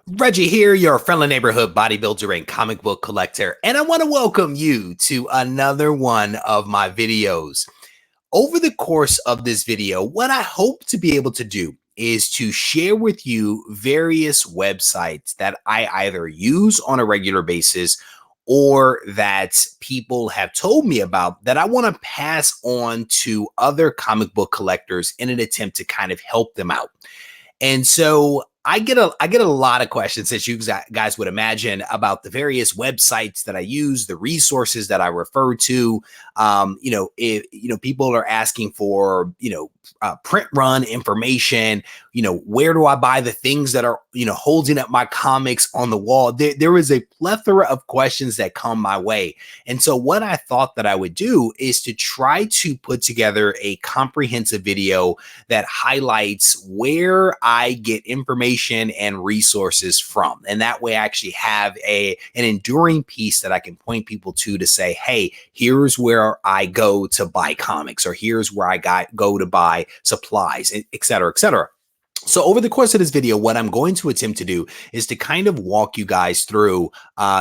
Reggie here, your friendly neighborhood bodybuilder and comic book collector, and I want to welcome you to another one of my videos. Over the course of this video, what I hope to be able to do is to share with you various websites that I either use on a regular basis or that people have told me about that I want to pass on to other comic book collectors in an attempt to kind of help them out. And so I get a lot of questions, as you guys would imagine, about the various websites that I use, the resources that I refer to. If people are asking for print run information. Where do I buy the things that are holding up my comics on the wall? There is a plethora of questions that come my way, and so what I thought that I would do is to try to put together a comprehensive video that highlights where I get information and resources from. And that way I actually have an enduring piece that I can point people to say, hey, here's where I go to buy comics, or here's where I go to buy supplies, et cetera, et cetera. So over the course of this video, what I'm going to attempt to do is to kind of walk you guys through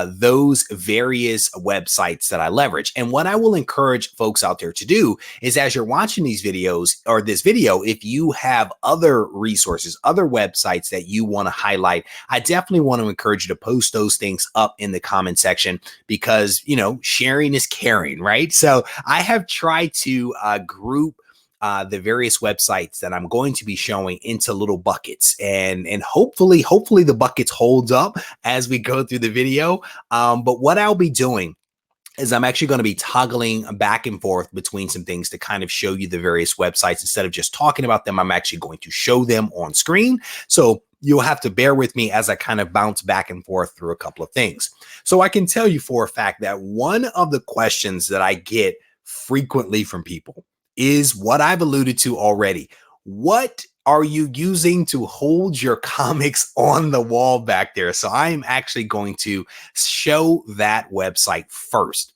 those various websites that I leverage. And what I will encourage folks out there to do is, as you're watching these videos or this video, if you have other resources, other websites that you want to highlight, I definitely want to encourage you to post those things up in the comment section, because, sharing is caring, right? So I have tried to group the various websites that I'm going to be showing into little buckets, and hopefully the buckets holds up as we go through the video. But what I'll be doing is I'm actually going to be toggling back and forth between some things to kind of show you the various websites. Instead of just talking about them, I'm actually going to show them on screen. So you'll have to bear with me as I kind of bounce back and forth through a couple of things. So I can tell you for a fact that one of the questions that I get frequently from people is what I've alluded to already. What are you using to hold your comics on the wall back there? So I am actually going to show that website first.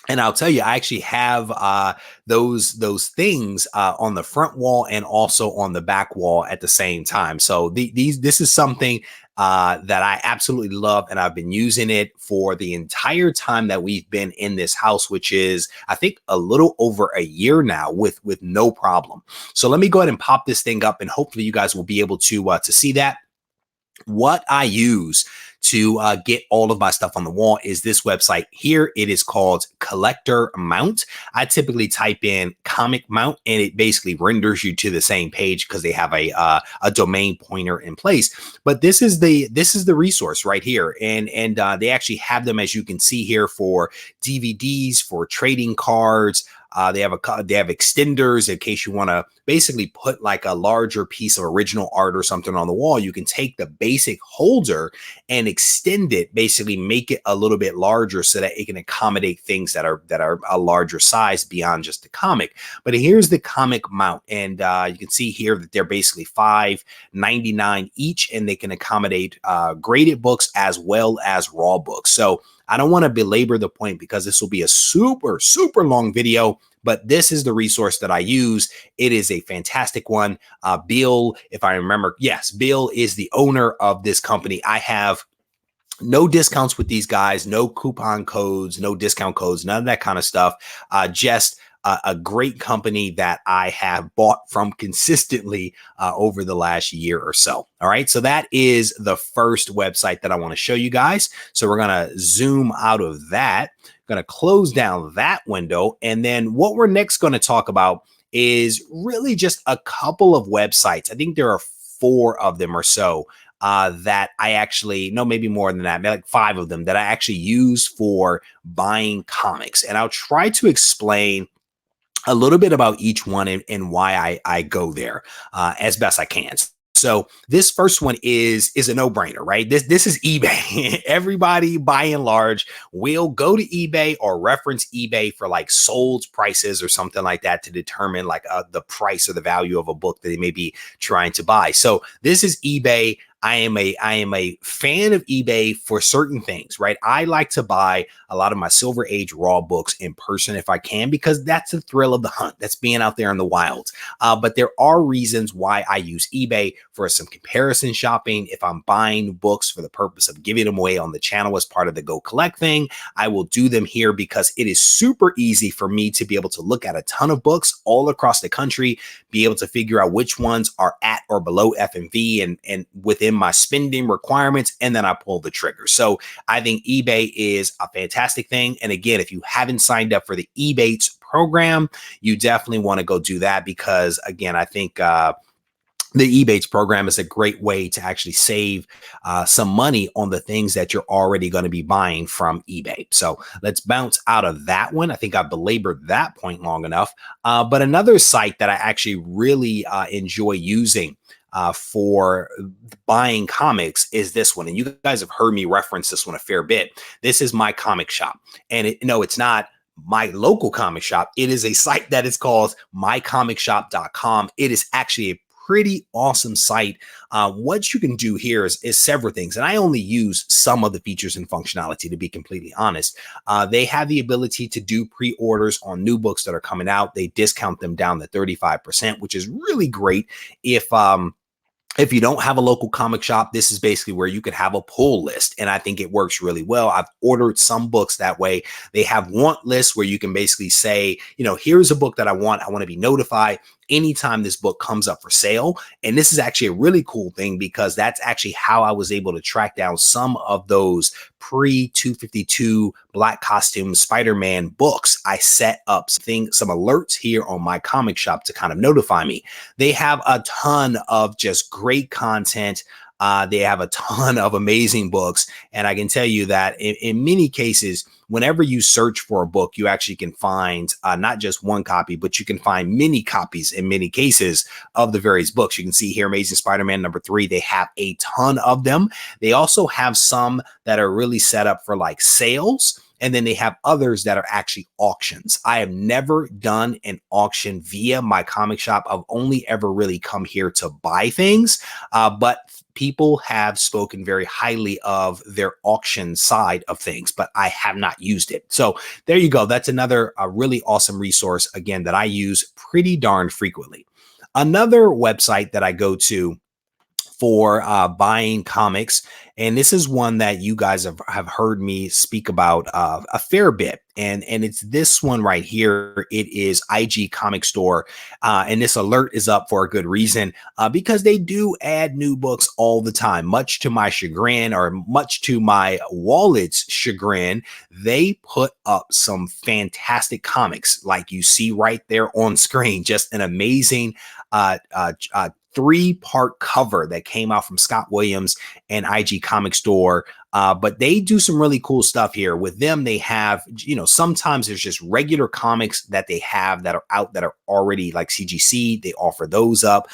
And I'll tell you, I actually have those things on the front wall and also on the back wall at the same time. So this is something that I absolutely love, and I've been using it for the entire time that we've been in this house, which is, I think, a little over a year now, with no problem. So let me go ahead and pop this thing up, and hopefully you guys will be able to see that. What I use to get all of my stuff on the wall is this website here. It is called Collector Mount. I typically type in comic mount, and it basically renders you to the same page because they have a domain pointer in place. But this is the resource right here, and they actually have them, as you can see here, for DVDs, for trading cards. They have extenders in case you want to basically put like a larger piece of original art or something on the wall. You can take the basic holder and extend it, basically make it a little bit larger so that it can accommodate things that are a larger size beyond just the comic. But here's the comic mount, and you can see here that they're basically $5.99 each, and they can accommodate graded books as well as raw books. So I don't want to belabor the point because this will be a super, super long video, but this is the resource that I use. It is a fantastic one. Bill, if I remember, yes, Bill is the owner of this company. I have no discounts with these guys, no coupon codes, no discount codes, none of that kind of stuff. Just a great company that I have bought from consistently over the last year or so. All right. So that is the first website that I want to show you guys. So we're going to zoom out of that, going to close down that window. And then what we're next going to talk about is really just a couple of websites. I think there are 4 of them or so that I actually, no, maybe more than that, maybe like 5 of them that I actually use for buying comics. And I'll try to explain a little bit about each one and why I go there as best I can. So this first one is a no-brainer, right? This is eBay. Everybody, by and large, will go to eBay or reference eBay for like sold prices or something like that to determine like the price or the value of a book that they may be trying to buy. So this is eBay. I am a fan of eBay for certain things, right? I like to buy a lot of my Silver Age raw books in person if I can, because that's the thrill of the hunt. That's being out there in the wild. But there are reasons why I use eBay for some comparison shopping. If I'm buying books for the purpose of giving them away on the channel as part of the GoCollect thing, I will do them here because it is super easy for me to be able to look at a ton of books all across the country, be able to figure out which ones are at or below FMV and within my spending requirements, and then I pull the trigger. So I think eBay is a fantastic thing. And again, if you haven't signed up for the Ebates program, you definitely want to go do that, because again, I think the Ebates program is a great way to actually save some money on the things that you're already going to be buying from eBay. So let's bounce out of that one. I think I belabored that point long enough. But another site that I actually really enjoy using for buying comics is this one. And you guys have heard me reference this one a fair bit. This is My Comic Shop. And no, it's not my local comic shop. It is a site that is called mycomicshop.com. It is actually a pretty awesome site. What you can do here is several things, and I only use some of the features and functionality, to be completely honest. They have the ability to do pre-orders on new books that are coming out. They discount them down to 35%, which is really great. If you don't have a local comic shop, this is basically where you could have a pull list. And I think it works really well. I've ordered some books that way. They have want lists where you can basically say, here's a book that I want. I want to be notified anytime this book comes up for sale. And this is actually a really cool thing, because that's actually how I was able to track down some of those pre-252 Black Costume Spider-Man books. I set up some alerts here on My Comic Shop to kind of notify me. They have a ton of just great content. They have a ton of amazing books. And I can tell you that in many cases, whenever you search for a book, you actually can find not just one copy, but you can find many copies in many cases of the various books. You can see here, Amazing Spider-Man #3. They have a ton of them. They also have some that are really set up for like sales. And then they have others that are actually auctions. I have never done an auction via My Comic Shop. I've only ever really come here to buy things, but people have spoken very highly of their auction side of things, but I have not used it. So there you go. That's another really awesome resource, again, that I use pretty darn frequently. Another website that I go to for buying comics, and this is one that you guys have heard me speak about a fair bit, and it's this one right here. It is IG Comic Store, and this alert is up for a good reason, because they do add new books all the time. Much to my chagrin, or much to my wallet's chagrin, they put up some fantastic comics like you see right there on screen. Just an amazing 3-part cover that came out from Scott Williams and IG Comic Store. But they do some really cool stuff here. With them, they have, sometimes there's just regular comics that they have that are out that are already like CGC. They offer those up.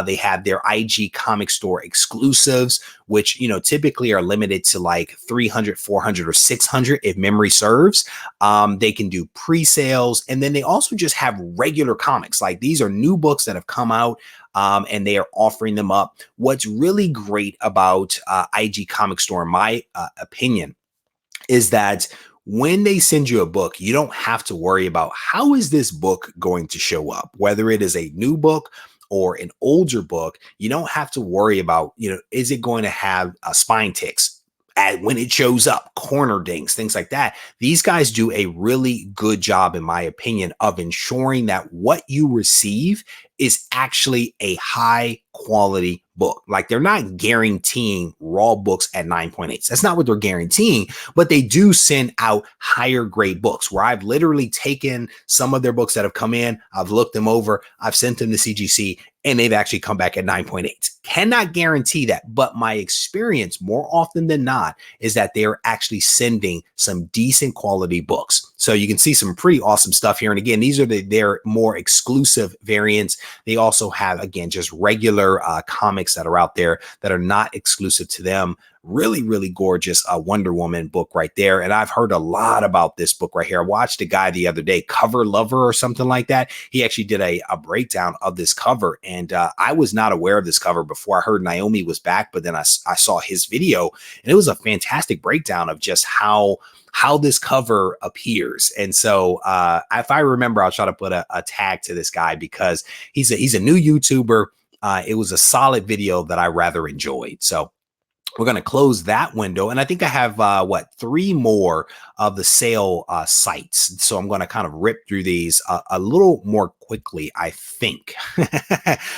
They have their IG Comic Store exclusives, which, typically are limited to like 300, 400, or 600 if memory serves. They can do pre-sales. And then they also just have regular comics. Like, these are new books that have come out, and they are offering them up. What's really great about IG Comic Store, in my opinion, is that when they send you a book, you don't have to worry about how is this book going to show up, whether it is a new book or an older book. You don't have to worry about, is it going to have spine ticks when it shows up, corner dings, things like that. These guys do a really good job, in my opinion, of ensuring that what you receive is actually a high quality book. Like, they're not guaranteeing raw books at 9.8. That's not what they're guaranteeing, but they do send out higher grade books, where I've literally taken some of their books that have come in, I've looked them over, I've sent them to CGC, and they've actually come back at 9.8. Cannot guarantee that, but my experience more often than not is that they're actually sending some decent quality books. So you can see some pretty awesome stuff here. And again, these are their more exclusive variants. They also have, again, just regular comics that are out there that are not exclusive to them. Really, really gorgeous Wonder Woman book right there. And I've heard a lot about this book right here. I watched a guy the other day, Cover Lover or something like that. He actually did a breakdown of this cover. And I was not aware of this cover before. I heard Naomi was back, but then I saw his video, and it was a fantastic breakdown of just how this cover appears. And so if I remember, I'll try to put a tag to this guy because he's a new YouTuber. It was a solid video that I rather enjoyed. So we're going to close that window. And I think I have, 3 more of the sale sites. So I'm going to kind of rip through these a little more quickly, I think.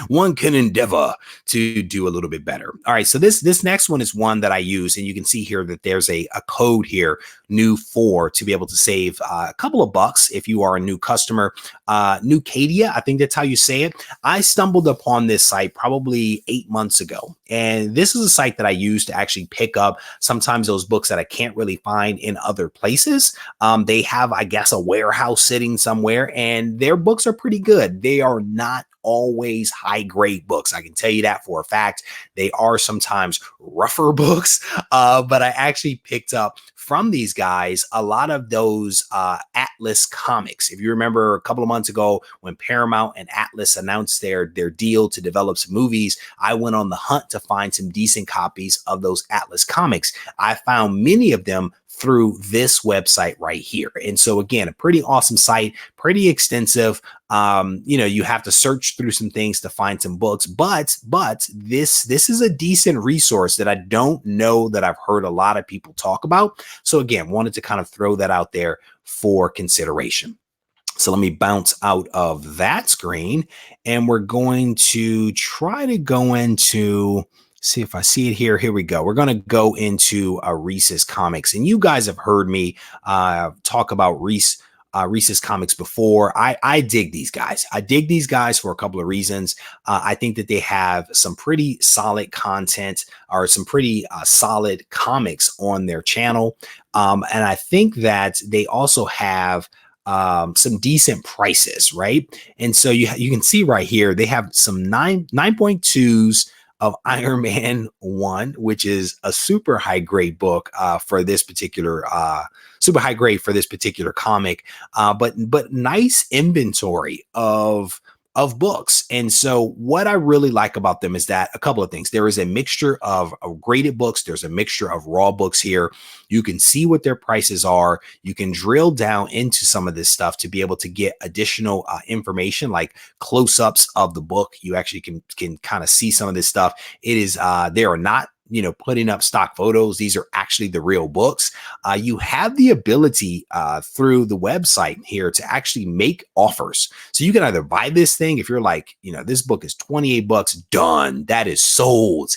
One can endeavor to do a little bit better. All right. So this next one is one that I use. And you can see here that there's a code here, new 4, to be able to save a couple of bucks if you are a new customer. New Cadia, I think that's how you say it. I stumbled upon this site probably 8 months ago. And this is a site that I use to actually pick up sometimes those books that I can't really find in other places. They have, I guess, a warehouse sitting somewhere, and their books are pretty good. They are not always high grade books. I can tell you that for a fact. They are sometimes rougher books, but I actually picked up from these guys a lot of those Atlas comics. If you remember a couple of months ago when Paramount and Atlas announced their deal to develop some movies, I went on the hunt to find some decent copies of those Atlas comics. I found many of them through this website right here. And so again, a pretty awesome site, pretty extensive. You have to search through some things to find some books, but this is a decent resource that I don't know that I've heard a lot of people talk about. So again, wanted to kind of throw that out there for consideration. So let me bounce out of that screen, and we're going to try to go into, see if I see it here. Here we go. We're going to go into Reeses Comics, and you guys have heard me talk about Reeses Comics before. I dig these guys. I dig these guys for a couple of reasons. I think that they have some pretty solid content, or some pretty solid comics on their channel. And I think that they also have some decent prices, right? And so you can see right here, they have some 9.2s of Iron Man 1, which is a super high grade book for this particular super high grade for this particular comic, but nice inventory of books. And so what I really like about them is that a couple of things. There is a mixture of graded books. There's a mixture of raw books here. You can see what their prices are. You can drill down into some of this stuff to be able to get additional information, like close-ups of the book. You actually can kind of see some of this stuff. It is they are not putting up stock photos. These are actually the real books. You have the ability through the website here to actually make offers. So you can either buy this thing if you're like, this book is 28 bucks, done, that is sold.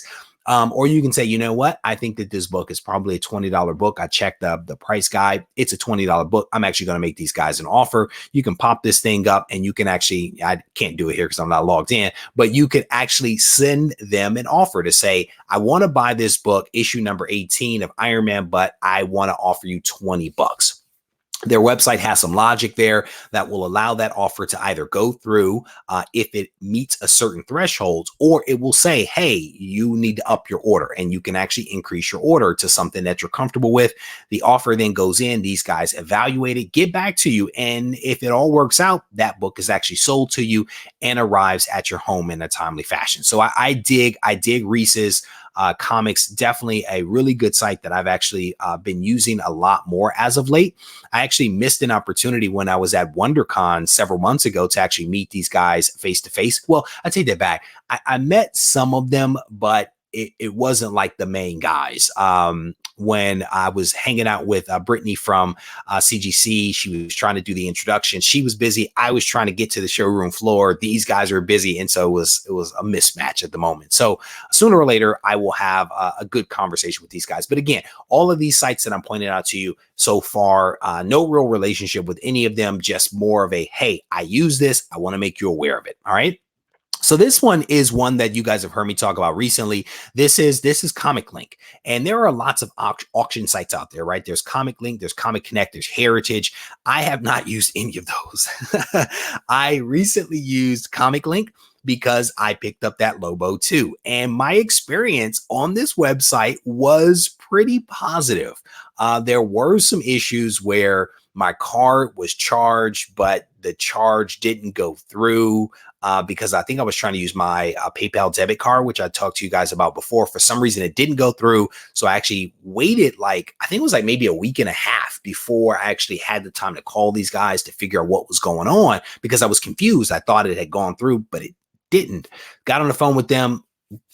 Or you can say, you know what? I think that this book is probably a $20 book. I checked the price guide. It's a $20 book. I'm actually going to make these guys an offer. You can pop this thing up, and you can actually, I can't do it here because I'm not logged in, but you could actually send them an offer to say, I want to buy this book, issue number 18 of Iron Man, but I want to offer you 20 bucks. Their website has some logic there that will allow that offer to either go through if it meets a certain threshold, or it will say, hey, you need to up your order, and you can actually increase your order to something that you're comfortable with. The offer then goes in, these guys evaluate it, get back to you, and if it all works out, that book is actually sold to you and arrives at your home in a timely fashion. So I dig Reeses Comics, definitely a really good site that I've actually been using a lot more as of late. I actually missed an opportunity when I was at WonderCon several months ago to actually meet these guys face to face. Well, I take that back. I met some of them, but it wasn't like the main guys. When I was hanging out with Brittany from CGC, she was trying to do the introduction. She was busy. I was trying to get to the showroom floor. These guys are busy. And so it was a mismatch at the moment. So sooner or later, I will have a good conversation with these guys. But again, all of these sites that I'm pointing out to you so far, no real relationship with any of them, just more of a, hey, I use this. I want to make you aware of it. All right. So this one is one that you guys have heard me talk about recently. This is Comic Link, and there are lots of auction sites out there, right? There's Comic Link, there's Comic Connect, there's Heritage. I have not used any of those. I recently used Comic Link. because I picked up that Lobo too. And my experience on this website was pretty positive. There were some issues where my card was charged, but the charge didn't go through because I think I was trying to use my PayPal debit card, which I talked to you guys about before. For some reason, it didn't go through. So I actually waited I think it was maybe a week and a half before I actually had the time to call these guys to figure out what was going on, because I was confused. I thought it had gone through, but it didn't. Got on the phone with them.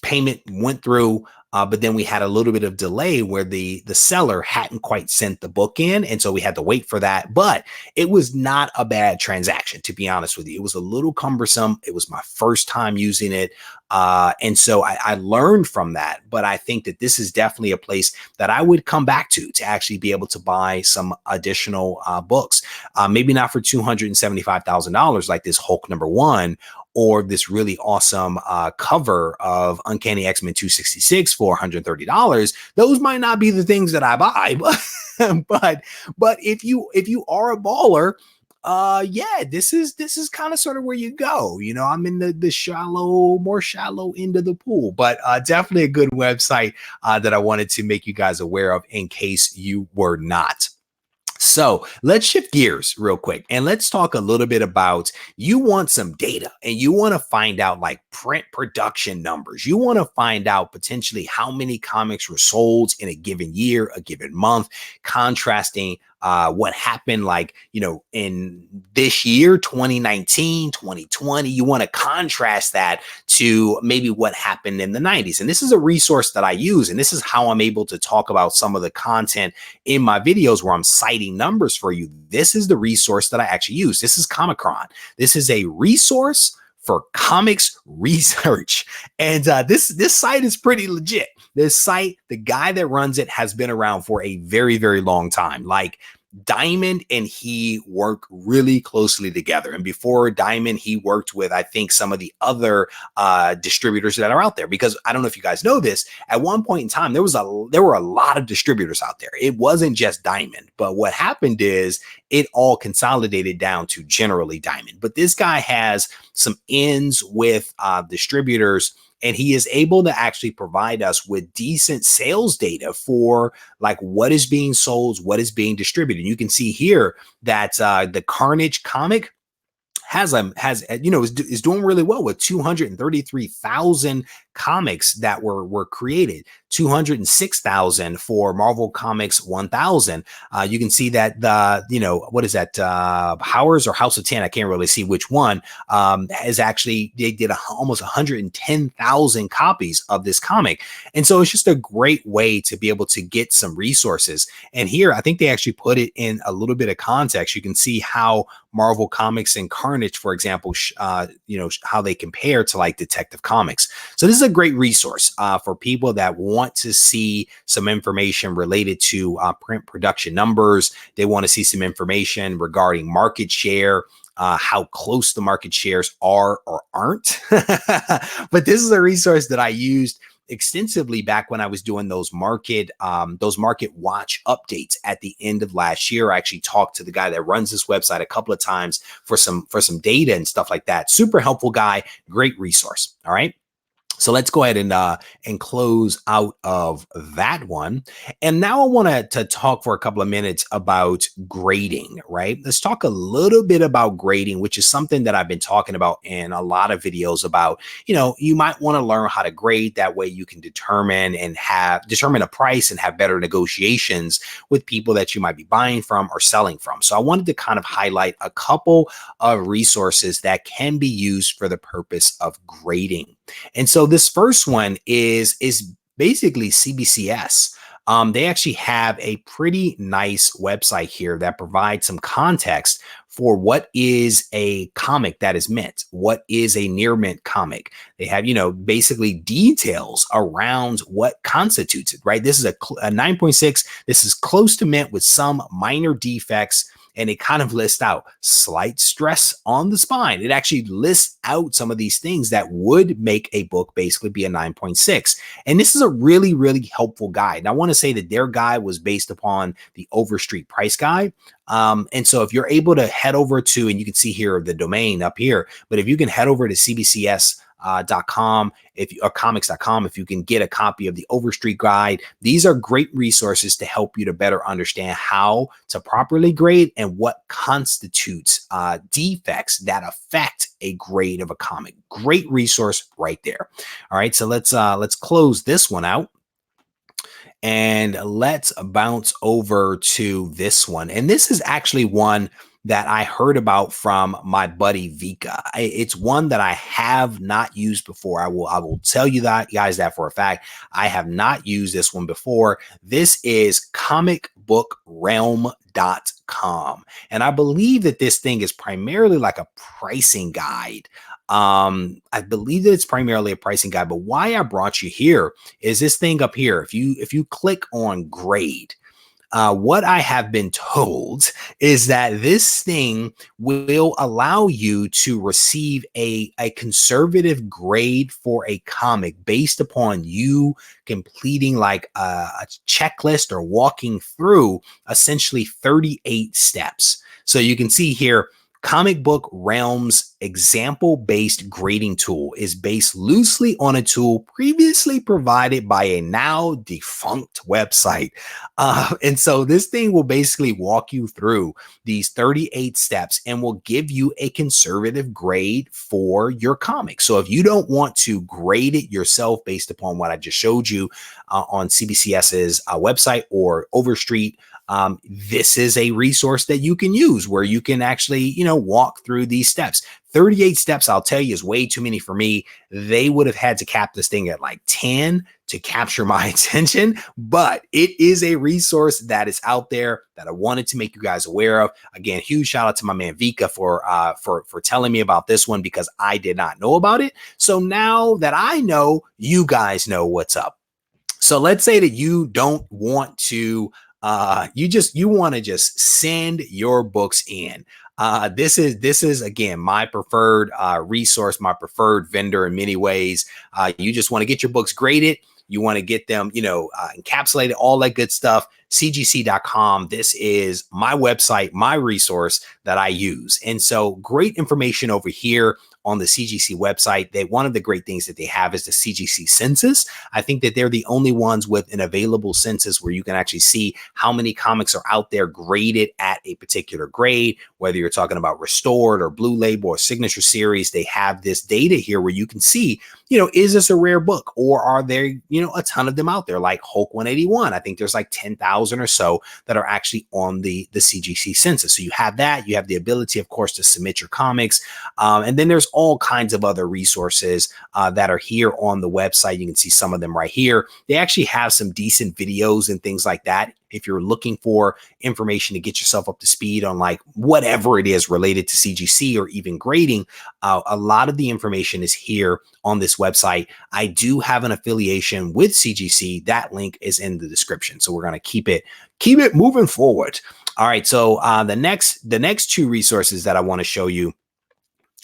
Payment went through. But then we had a little bit of delay where the seller hadn't quite sent the book in. And so we had to wait for that. But it was not a bad transaction, to be honest with you. It was a little cumbersome. It was my first time using it. And so I learned from that. But I think that this is definitely a place that I would come back to actually be able to buy some additional books. Maybe not for $275,000 like this Hulk #1, or this really awesome cover of Uncanny X-Men 266 for $130. Those might not be the things that I buy, but if you are a baller, yeah, this is kind of sort of where you go. You know, I'm in the more shallow end of the pool, but definitely a good website that I wanted to make you guys aware of in case you were not. So let's shift gears real quick and let's talk a little bit about, you want some data and you want to find out like print production numbers. You want to find out potentially how many comics were sold in a given year, a given month, contrasting what happened in this year, 2019, 2020. You want to contrast that to maybe what happened in the 90s. And this is a resource that I use. And this is how I'm able to talk about some of the content in my videos where I'm citing numbers for you. This is the resource that I actually use. This is Comicron. This is a resource for comics research. And this site is pretty legit. This site, the guy that runs it has been around for a very, very long time. Like Diamond and he work really closely together. And before Diamond, he worked with, I think, some of the other distributors that are out there. Because I don't know if you guys know this, at one point in time, there were a lot of distributors out there. It wasn't just Diamond. But what happened is it all consolidated down to generally Diamond. But this guy has some ins with distributors, and he is able to actually provide us with decent sales data for like what is being sold, what is being distributed. You can see here that the Carnage comic is doing really well with 233,000 comics that were created, 206,000 for Marvel Comics 1000. You can see that what is that, Powers or House of 10? I can't really see which one. Is actually, they did almost 110,000 copies of this comic. And so it's just a great way to be able to get some resources. And here, I think they actually put it in a little bit of context. You can see how Marvel Comics and Carnage, for example, how they compare to like Detective Comics. So this is a great resource for people that want to see some information related to print production numbers. They want to see some information regarding market share, how close the market shares are or aren't. But this is a resource that I used extensively back when I was doing those market watch updates at the end of last year. I actually talked to the guy that runs this website a couple of times for some data and stuff like that. Super helpful guy, great resource. All right. So let's go ahead and close out of that one. And now I want to talk for a couple of minutes about grading, right? Let's talk a little bit about grading, which is something that I've been talking about in a lot of videos about. You might want to learn how to grade. That way you can determine a price and have better negotiations with people that you might be buying from or selling from. So I wanted to kind of highlight a couple of resources that can be used for the purpose of grading. And so this first one is basically CBCS. They actually have a pretty nice website here that provides some context for what is a comic that is mint, what is a near mint comic. They have, basically details around what constitutes it, right? This is a 9.6. This is close to mint with some minor defects. and it kind of lists out slight stress on the spine. It actually lists out some of these things that would make a book basically be a 9.6. And this is a really, really helpful guide. And I want to say that their guide was based upon the Overstreet price guide. And so if you're able to head over to, and you can see here the domain up here, but if you can head over to cbcs.com, or comics.com, if you can get a copy of the Overstreet guide, these are great resources to help you to better understand how to properly grade and what constitutes defects that affect a grade of a comic. Great resource right there. All right, so let's close this one out. And let's bounce over to this one. And this is actually one that I heard about from my buddy Vika. It's one that I have not used before. I will tell you that, guys, that for a fact. I have not used this one before. This is comicbookrealm.com. And I believe that this thing is primarily like a pricing guide. I believe that it's primarily a pricing guide, but why I brought you here is this thing up here. If you click on grade, what I have been told is that this thing will allow you to receive a conservative grade for a comic based upon you completing like a checklist or walking through essentially 38 steps. So you can see here, Comic Book Realm's example-based grading tool is based loosely on a tool previously provided by a now defunct website. And so this thing will basically walk you through these 38 steps and will give you a conservative grade for your comic. So if you don't want to grade it yourself based upon what I just showed you on CBCS's website or Overstreet, this is a resource that you can use where you can actually, walk through these steps. 38 steps, I'll tell you, is way too many for me. They would have had to cap this thing at like 10 to capture my attention, but it is a resource that is out there that I wanted to make you guys aware of. Again, huge shout out to my man Vika for telling me about this one because I did not know about it. So now that I know, you guys know what's up. So let's say that you don't want to you want to just send your books in. This is again my preferred resource, my preferred vendor in many ways. You just want to get your books graded. You want to get them, encapsulated, all that good stuff. CGC.com. This is my website, my resource that I use. And so great information over here on the CGC website. One of the great things that they have is the CGC census. I think that they're the only ones with an available census where you can actually see how many comics are out there graded at a particular grade, whether you're talking about restored or blue label or signature series. They have this data here where you can see, is this a rare book or are there, a ton of them out there like Hulk 181? I think there's like 10,000 or so that are actually on the CGC census. So you have that. You have the ability, of course, to submit your comics. And then there's all kinds of other resources that are here on the website. You can see some of them right here. They actually have some decent videos and things like that. If you're looking for information to get yourself up to speed on like whatever it is related to CGC or even grading, a lot of the information is here on this website. I do have an affiliation with CGC. That link is in the description. So we're going to keep it moving forward. All right. So the next two resources that I want to show you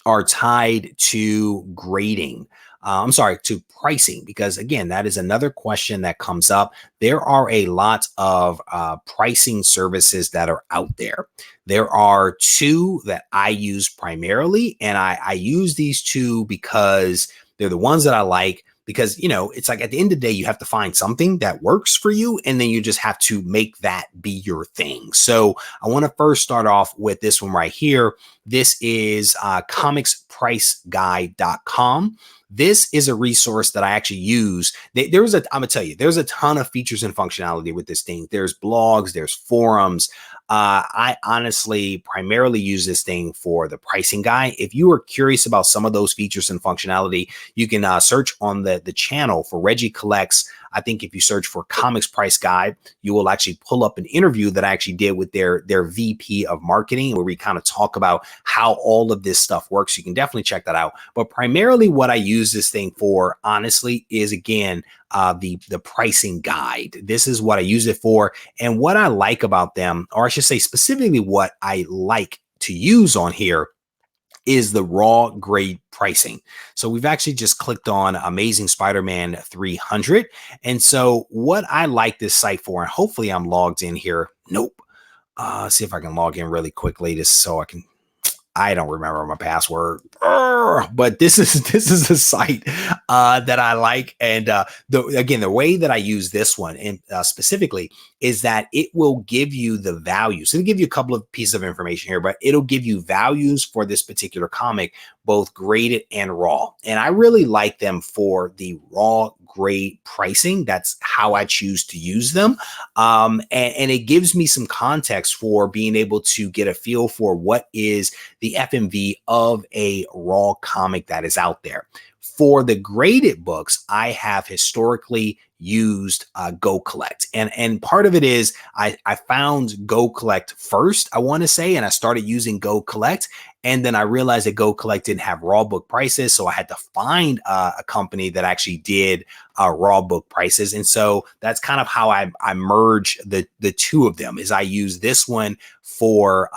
are tied to grading. To pricing, because again, that is another question that comes up. There are a lot of pricing services that are out there. There are two that I use primarily, and I use these two because they're the ones that I like. Because, it's like at the end of the day, you have to find something that works for you, and then you just have to make that be your thing. So I want to first start off with this one right here. This is comicspriceguide.com. This is a resource that I actually use. I'm gonna tell you, there's a ton of features and functionality with this thing. There's blogs, there's forums. I honestly primarily use this thing for the pricing guide. If you are curious about some of those features and functionality, you can search on the channel for REGIECOLLECTS I think if you search for Comics Price Guide, you will actually pull up an interview that I actually did with their VP of marketing, where we kind of talk about how all of this stuff works. You can definitely check that out. But primarily what I use this thing for, honestly, is again, the pricing guide. This is what I use it for. And what I like about them, or I should say specifically what I like to use on here, is the raw grade pricing. So we've actually just clicked on Amazing Spider-Man 300. And so what I like this site for, and hopefully I'm logged in here. Nope. See if I can log in really quickly just so I don't remember my password, but this is a site that I like. And again, the way that I use this one and specifically is that it will give you the values. So it'll give you a couple of pieces of information here, but it'll give you values for this particular comic, both graded and raw. And I really like them for the raw grade pricing. That's how I choose to use them. And it gives me some context for being able to get a feel for what is the FMV of a raw comic that is out there. For the graded books, I have historically used GoCollect. And part of it is I found GoCollect first, I want to say, and I started using GoCollect. And then I realized that GoCollect didn't have raw book prices. So I had to find a company that actually did raw book prices. And so that's kind of how I merge the two of them. Is I use this one for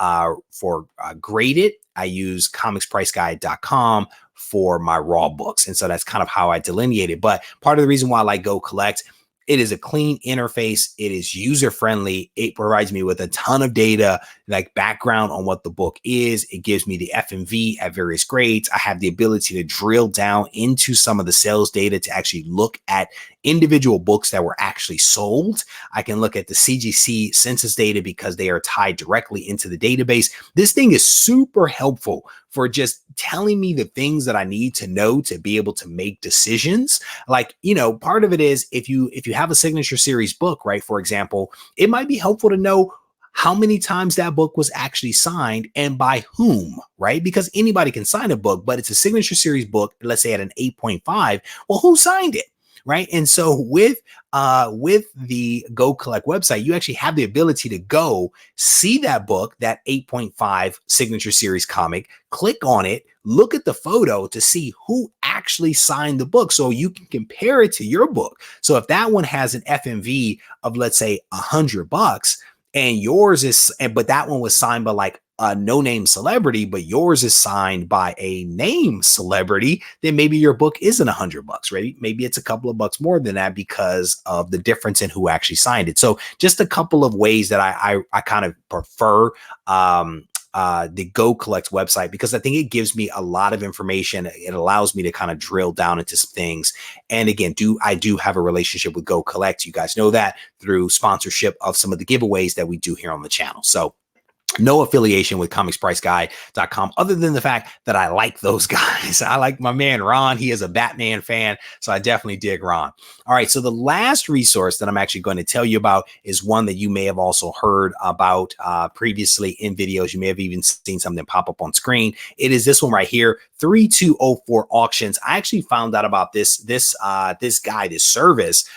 graded. I use comicspriceguide.com for my raw books. And so that's kind of how I delineate it. But part of the reason why I like GoCollect, it is a clean interface. It is user-friendly. It provides me with a ton of data, like background on what the book is. It gives me the FMV at various grades. I have the ability to drill down into some of the sales data to actually look at individual books that were actually sold. I can look at the CGC census data because they are tied directly into the database. This thing is super helpful for just telling me the things that I need to know to be able to make decisions. Like, you know, part of it is if you have a signature series book, right? For example, it might be helpful to know how many times that book was actually signed and by whom, right? Because anybody can sign a book, but it's a signature series book, let's say at an 8.5. Well, who signed it? Right. And so with the GoCollect website, you actually have the ability to go see that book, that 8.5 signature series comic, click on it, look at the photo to see who actually signed the book. So you can compare it to your book. So if that one has an FMV of, let's say, $100 and yours is, but that one was signed by like a no-name celebrity, but yours is signed by a name celebrity, then maybe your book isn't $100, right? Maybe it's a couple of bucks more than that because of the difference in who actually signed it. So just a couple of ways that I kind of prefer the GoCollect website, because I think it gives me a lot of information. It allows me to kind of drill down into some things. And again, I do have a relationship with GoCollect. You guys know that through sponsorship of some of the giveaways that we do here on the channel. So no affiliation with comicspriceguide.com other than the fact that I like those guys. I like my man Ron. He is a Batman fan, so I definitely dig Ron. All right, so the last resource that I'm actually going to tell you about is one that you may have also heard about previously in videos. You may have even seen something pop up on screen. It is this one right here, 3204 Auctions. I actually found out about this service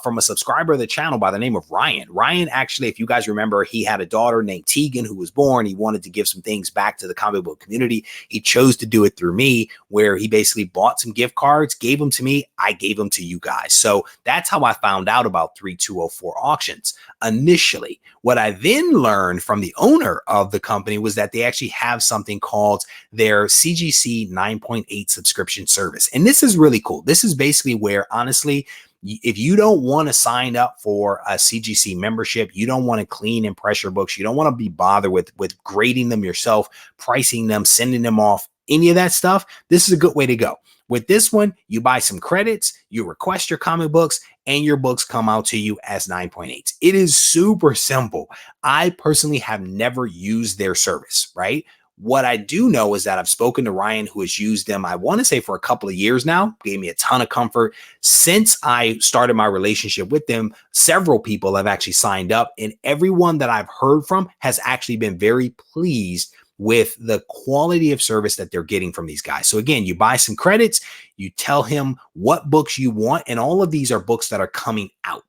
from a subscriber of the channel by the name of Ryan. Ryan, actually, if you guys remember, he had a daughter named Tegan who was born. He wanted to give some things back to the comic book community. He chose to do it through me, where he basically bought some gift cards, gave them to me. I gave them to you guys. So that's how I found out about 3204 Auctions initially. What I then learned from the owner of the company was that they actually have something called their CGC 9.8 subscription service. And this is really cool. This is basically where, honestly, if you don't want to sign up for a CGC membership, you don't want to clean and pressure books, you don't want to be bothered with grading them yourself, pricing them, sending them off, any of that stuff, this is a good way to go. With this one, you buy some credits, you request your comic books, and your books come out to you as 9.8s. It is super simple. I personally have never used their service, right? What I do know is that I've spoken to Ryan, who has used them, I want to say, for a couple of years now, gave me a ton of comfort. Since I started my relationship with them, several people have actually signed up, and everyone that I've heard from has actually been very pleased with the quality of service that they're getting from these guys. So again, you buy some credits, you tell him what books you want, and all of these are books that are coming out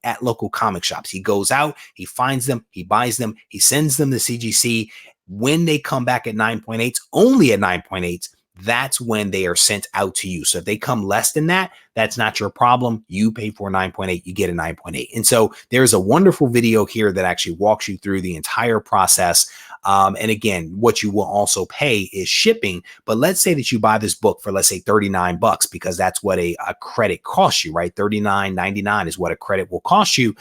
at local comic shops. He goes out, he finds them, he buys them, he sends them to CGC. When they come back at 9.8s, only at 9.8s, that's when they are sent out to you. So if they come less than that, that's not your problem. You pay for 9.8, you get a 9.8. And so there's a wonderful video here that actually walks you through the entire process. And again, what you will also pay is shipping. But let's say that you buy this book for, let's say, $39, because that's what a credit costs you, right? $39.99 is what a credit will cost you.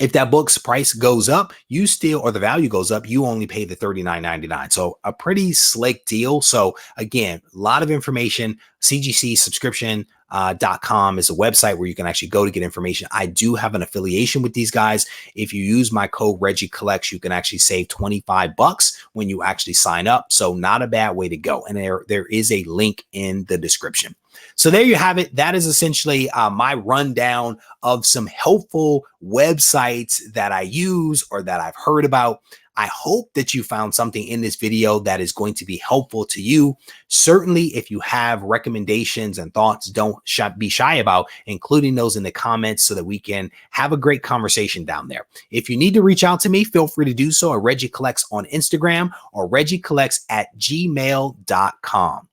If that book's price goes up, you still, or the value goes up, you only pay the $39.99. So a pretty slick deal. So again, a lot of information. CGC subscription.com is a website where you can actually go to get information. I do have an affiliation with these guys. If you use my code REGIECOLLECTS, you can actually save $25 when you actually sign up. So not a bad way to go. And there is a link in the description. So there you have it. That is essentially my rundown of some helpful websites that I use or that I've heard about. I hope that you found something in this video that is going to be helpful to you. Certainly, if you have recommendations and thoughts, don't be shy about including those in the comments so that we can have a great conversation down there. If you need to reach out to me, feel free to do so at RegieCollects on Instagram or RegieCollects@gmail.com.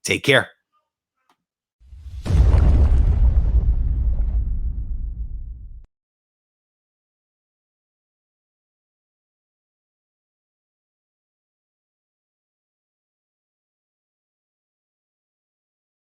Take care.